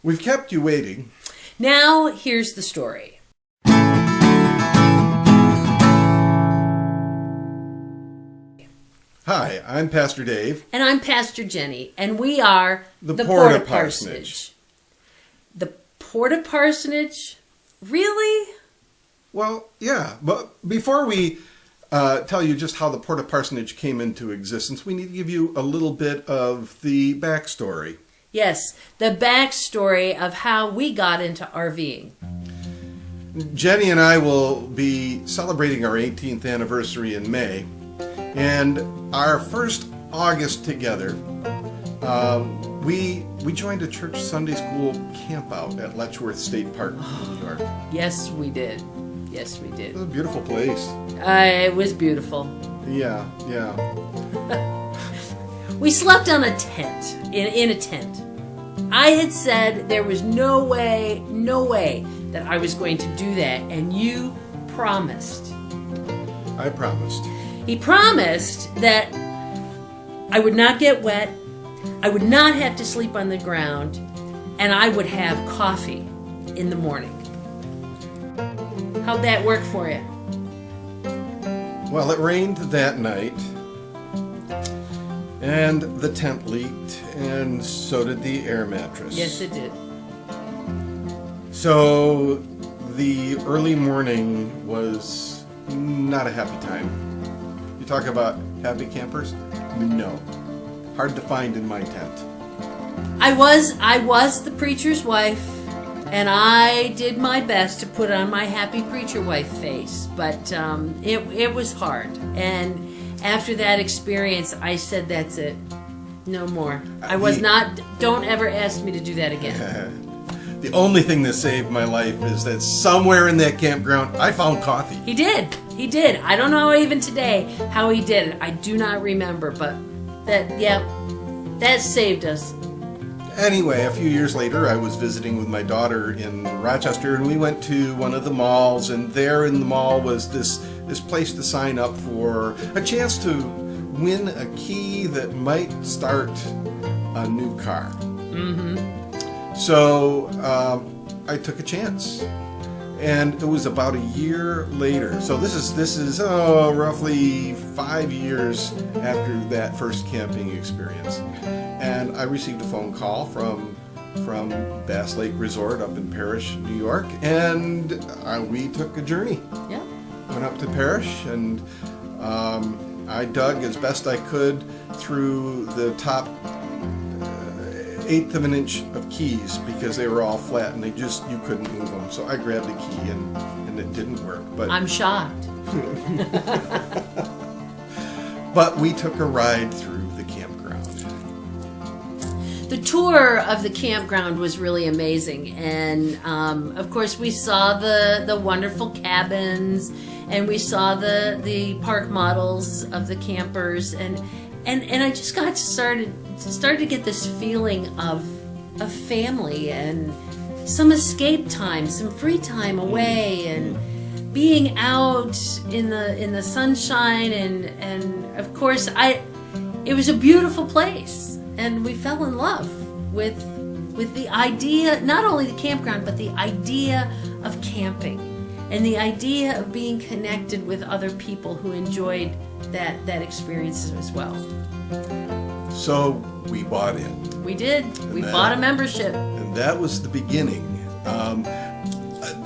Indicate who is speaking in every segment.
Speaker 1: We've kept you waiting.
Speaker 2: Now, here's the story.
Speaker 1: Hi, I'm Pastor Dave.
Speaker 2: And I'm Pastor Jenny, and we are
Speaker 1: the PortaParsonage.
Speaker 2: The PortaParsonage? Really?
Speaker 1: Well, yeah, but before we tell you just how the PortaParsonage came into existence, we need to give you a little bit of the backstory.
Speaker 2: Yes, the backstory of how we got into RVing.
Speaker 1: Jenny and I will be celebrating our 18th anniversary in May, and our first August together, we joined a church Sunday school campout at Letchworth State Park, New York.
Speaker 2: Yes, we did. Yes, we did.
Speaker 1: It was a beautiful place.
Speaker 2: It was beautiful.
Speaker 1: Yeah.
Speaker 2: We slept on a tent, in a tent. I had said there was no way that I was going to do that, and you promised.
Speaker 1: I promised.
Speaker 2: He promised that I would not get wet, I would not have to sleep on the ground, and I would have coffee in the morning. How'd that work for you?
Speaker 1: Well, it rained that night, and the tent leaked, and so did the air mattress.
Speaker 2: Yes, it did.
Speaker 1: So the early morning was not a happy time. You talk about happy campers? No. Hard to find in my tent.
Speaker 2: I was the preacher's wife, and I did my best to put on my happy preacher wife face, but it was hard. And after that experience, I said, that's it. No more. Don't ever ask me to do that again.
Speaker 1: The only thing that saved my life is that somewhere in that campground, I found coffee.
Speaker 2: He did. I don't know even today how he did it. I do not remember, but that saved us.
Speaker 1: Anyway, a few years later, I was visiting with my daughter in Rochester, and we went to one of the malls, and there in the mall was this place to sign up for a chance to win a key that might start a new car.
Speaker 2: Mm-hmm.
Speaker 1: So I took a chance, and it was about a year later. So this is roughly 5 years after that first camping experience. And I received a phone call from Bass Lake Resort up in Parrish, New York, and we took a journey.
Speaker 2: Yeah.
Speaker 1: Went up to Parrish, and I dug as best I could through the top eighth of an inch of keys because they were all flat and you couldn't move them. So I grabbed a key and it didn't work. But
Speaker 2: I'm shocked.
Speaker 1: But we took a ride through the campground.
Speaker 2: The tour of the campground was really amazing, and of course we saw the wonderful cabins, and we saw the park models of the campers, and I just started to get this feeling of family and some escape time, some free time away, and being out in the sunshine, and of course it was a beautiful place. And we fell in love with the idea, not only the campground, but the idea of camping and the idea of being connected with other people who enjoyed that experience as well.
Speaker 1: So we bought in.
Speaker 2: We did. We bought a membership.
Speaker 1: And that was the beginning.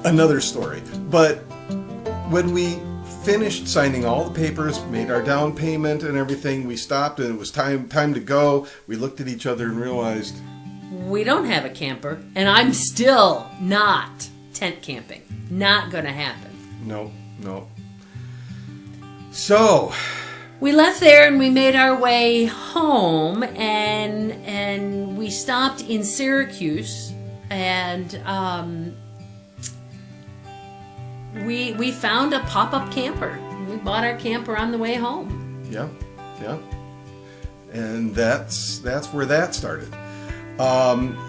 Speaker 1: Another story. But when we finished signing all the papers, made our down payment and everything, we stopped and it was time to go. We looked at each other and realized
Speaker 2: we don't have a camper, and I'm still not tent camping. Not gonna happen.
Speaker 1: No. So
Speaker 2: we left there and we made our way home, and we stopped in Syracuse, and we found a Popup Camper. We bought our camper on the way home.
Speaker 1: Yeah. And that's where that started.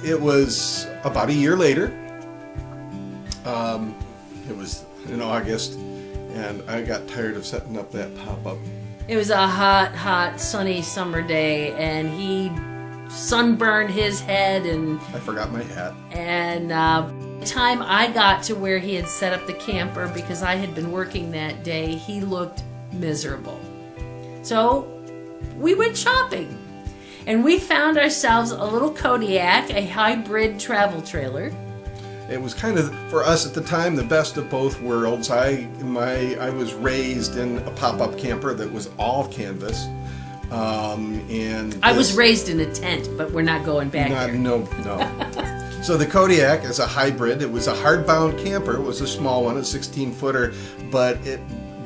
Speaker 1: It was about a year later. It was in August, and I got tired of setting up that pop-up.
Speaker 2: It was a hot, sunny summer day, and he sunburn his head, and
Speaker 1: I forgot my hat.
Speaker 2: And the time I got to where he had set up the camper, because I had been working that day, he looked miserable. So we went shopping, and we found ourselves a little Kodiak, a hybrid travel trailer.
Speaker 1: It was kind of, for us at the time, the best of both worlds. I was raised in a pop-up camper that was all canvas. And
Speaker 2: I was raised in a tent, but we're not going back there.
Speaker 1: No. So the Kodiak is a hybrid. It was a hardbound camper. It was a small one, a 16-footer, but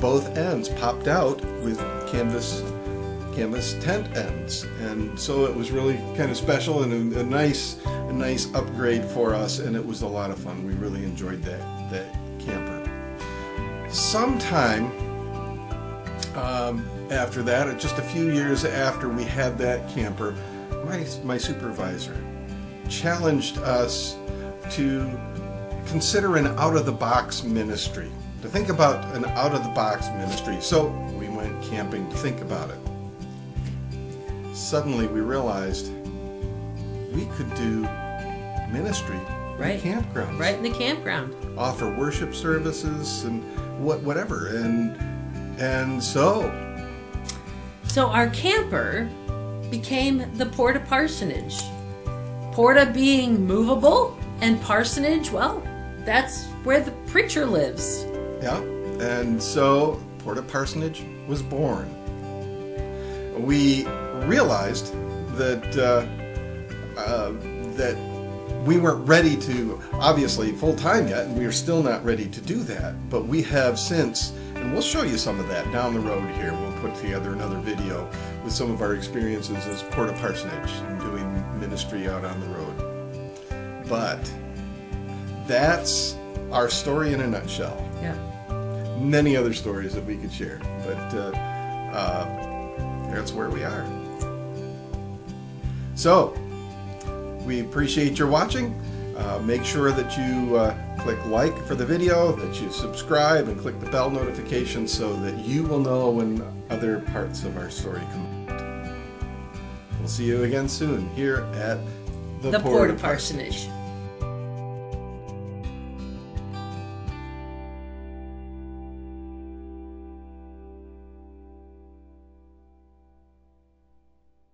Speaker 1: both ends popped out with canvas tent ends, and so it was really kind of special and a nice upgrade for us, and it was a lot of fun. We really enjoyed that camper. Sometime after that, just a few years after we had that camper, my supervisor challenged us to consider an out-of-the-box ministry, to think about an out-of-the-box ministry. So we went camping to think about it. Suddenly we realized we could do ministry in the campground.
Speaker 2: Right in the campground.
Speaker 1: Offer worship services and whatever. And so
Speaker 2: our camper became the PortaParsonage. Porta being movable, and parsonage, well, that's where the preacher lives.
Speaker 1: Yeah, and so PortaParsonage was born. We realized that we weren't ready to, obviously, full-time yet, and we are still not ready to do that. But we have since, and we'll show you some of that down the road here. We'll put together another video with some of our experiences as PortaParsonage and doing ministry out on the road. But that's our story in a nutshell.
Speaker 2: Yeah.
Speaker 1: Many other stories that we could share, but that's where we are. So, we appreciate your watching. Make sure that you click like for the video, that you subscribe and click the bell notification so that you will know when other parts of our story come out. We'll see you again soon here at
Speaker 2: The PortaParsonage.